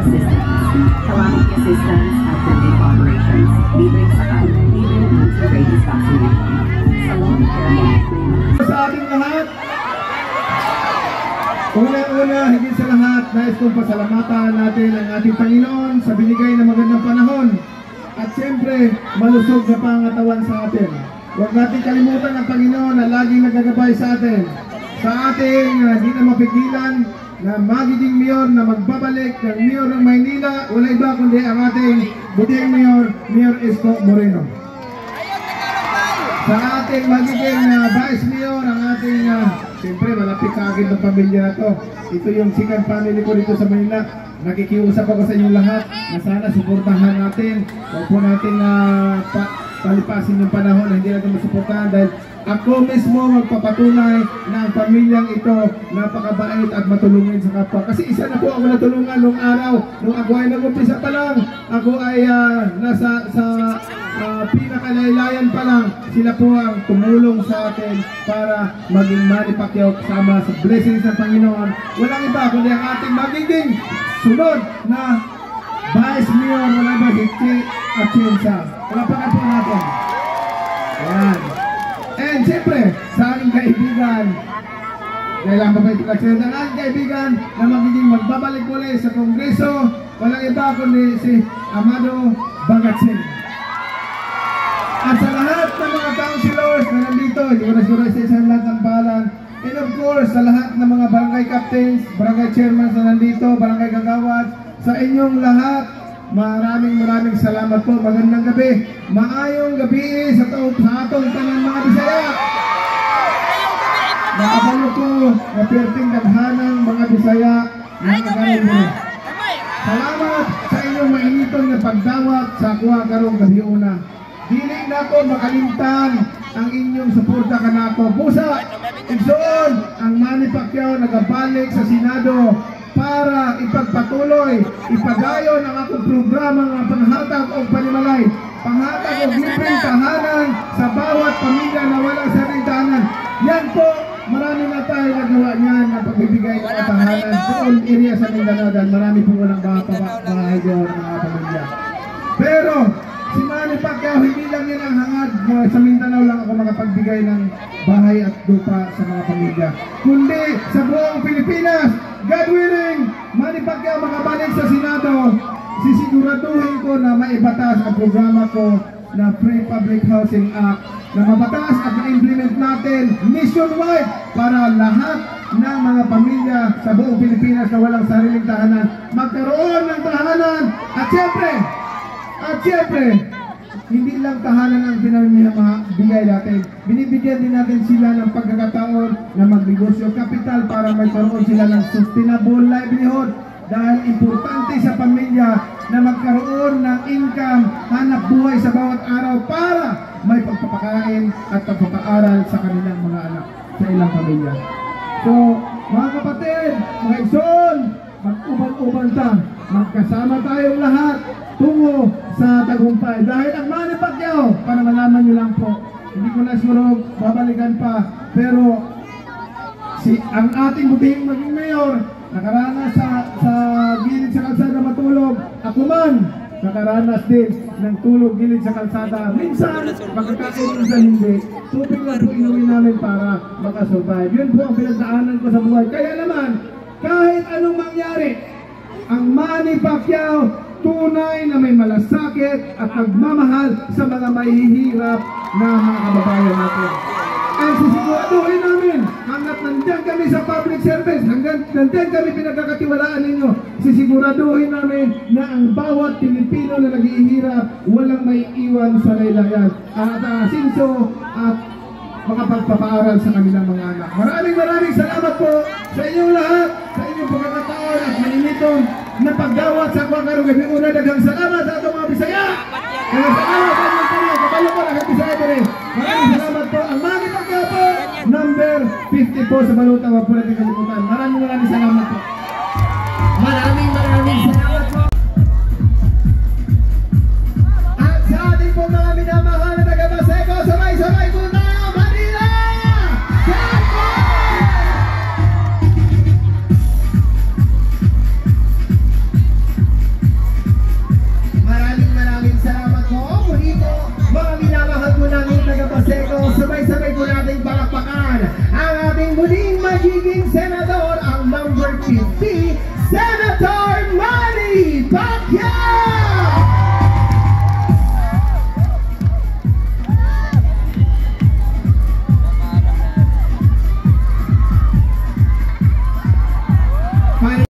assistance. Calamity assistance at relief operations, libreng sakal, libreng anti-rabies vaccination. Salon Care Clinic. Sa ating lahat, una-una, higit sa lahat, nais kong pasalamatan natin ang ating Panginoon sa binigay na magandang panahon. At siyempre, malusog na pangatawan sa atin. Huwag natin kalimutan ang Panginoon na laging nagagabay sa atin. Sa ating hindi na mapigilan na magiging mayor na magbabalik ng mayor ng Maynila, wala iba kundi ang ating buting mayor, Mayor Isko Moreno. Sa ating magiging vice mayor, ang ating, siyempre malapit sa akin ng pamilya na to. Ito yung second family ko dito sa Manila. Nakikiusap ako sa inyong lahat na sana suportahan natin. Huwag po natin palipasin yung panahon na hindi natin masuportahan dahil ako mismo magpapatunay na ang pamilyang ito napakabait at matulungin sa kapwa. Kasi isa na po ako natulungan nung araw, nung ako ay nag-umpisa pa lang, ako ay nasa pinakalaylayan pa lang, sila po ang tumulong sa atin para maging Manny Pacquiao kasama sa blessings ng Panginoon. Walang iba kundi ang ating magiging sunod na Vice Mayor, wala ba si Che Atienza. Palapakan po natin. Ayan. And siyempre, sa aking kaibigan, kailangan ba ito kasi ang aking kaibigan na magiging magbabalik muli sa Kongreso, walang iba kundi si Amado Bangatsin. At sa lahat ng mga councilors na nandito, hindi ko na siguro sa isang lahat ng balan. And of course, sa lahat ng mga barangay captains, barangay chairman na nandito, barangay kagawad, sa inyong lahat, maraming salamat po. Magandang gabi. Maayong gabi sa atong tanan mga Bisaya. Nakabalo ko na perting daghanang mga Bisaya na nagkaroon mo. Salamat sa inyong mainitong na pagdawat sa kuha karong gabi una. Dili na ko makalimtan ang inyong suporta kanako. Pusa, igsoon ang Manny Pacquiao nagabalik sa Senado para ipagpatuloy, ipagayon ang akong programa ng panghatag o panimalay. Panghatag o libreng tahanan sa bawat pamilya na walang sariling tahanan. Yan po, marami na tayo nagawa niyan na pagbibigay ng tahanan doon area sa Mindanao dahil marami po walang bahay doon mga pamilya. Pero si Manny Pacquiao, hindi lang yan ang hangad. Sa Mindanao lang ako makapagbigay ng bahay at lupa sa mga pamilya. Kundi sa buong Pilipinas, God willing, Manny Pacquiao makabalik sa Senado, sisiguraduhin ko na maibatas ang programa ko na Free Public Housing Act na mabatas at ma-implement natin nationwide para lahat ng mga pamilya sa buong Pilipinas na walang sariling tahanan magkaroon ng tahanan. At siyempre, hindi lang tahanan ang pinamimigay natin. Binibigyan din natin sila ng pagkakataon na magnegosyo kapital para magkaroon sila ng sustainable livelihood. Dahil importante sa pamilya na magkaroon ng income, hanap buhay sa bawat araw para may pagpapakain at pagpapaaral sa kanilang mga anak sa ilang pamilya. So, mga kapatid, mga igsoon, mag-ubang-ubang ta, magkasama tayong lahat tungo sa tagumpay. Dahil ang Manny Pacquiao, para malaman nyo lang po, hindi ko na siguro babalikan pa, pero ang ating butihing maging mayor, nakaranas sa gilid sa kalsada matulog. Ako man, nakaranas din ng tulog gilid sa kalsada. Minsan, magkakain, minsan hindi. Tupig lang po inuwi namin para makasurvive. Yun po ang pinagdaanan ko sa buhay. Kaya naman, kahit anong mangyari, ang Manny Pacquiao tunay na may malasakit at pagmamahal sa mga mahihirap na mga kababayan natin. And sisiguraduhin namin, hanggat nandiyan kami sa public service, hanggang nandiyan kami pinagkakatiwalaan ninyo, sisiguraduhin namin na ang bawat Pilipino na naghihirap, walang may iwan sa laylayan at asinso at makapagpapaaral sa kanilang mga anak. Maraming salamat po sa inyong lahat, sa inyong pagkakataon at maninitong na pagdawat sa kwa karong gabi una. Daghang salamat sa atong mga Bisaya. Kaya salamat sa inyong pala, kapalo ko lang ang Bisaya din. Maraming salamat po. Ang Manny Pacquiao po, number 50 po sa Baluta. Huwag po natin kalimutan. Maraming salamat po. Maraming salamat po. At sa ating po mga minamahal na taga-Baseco, sabay-sabay po tayo, Manila! Jackpot! Hindi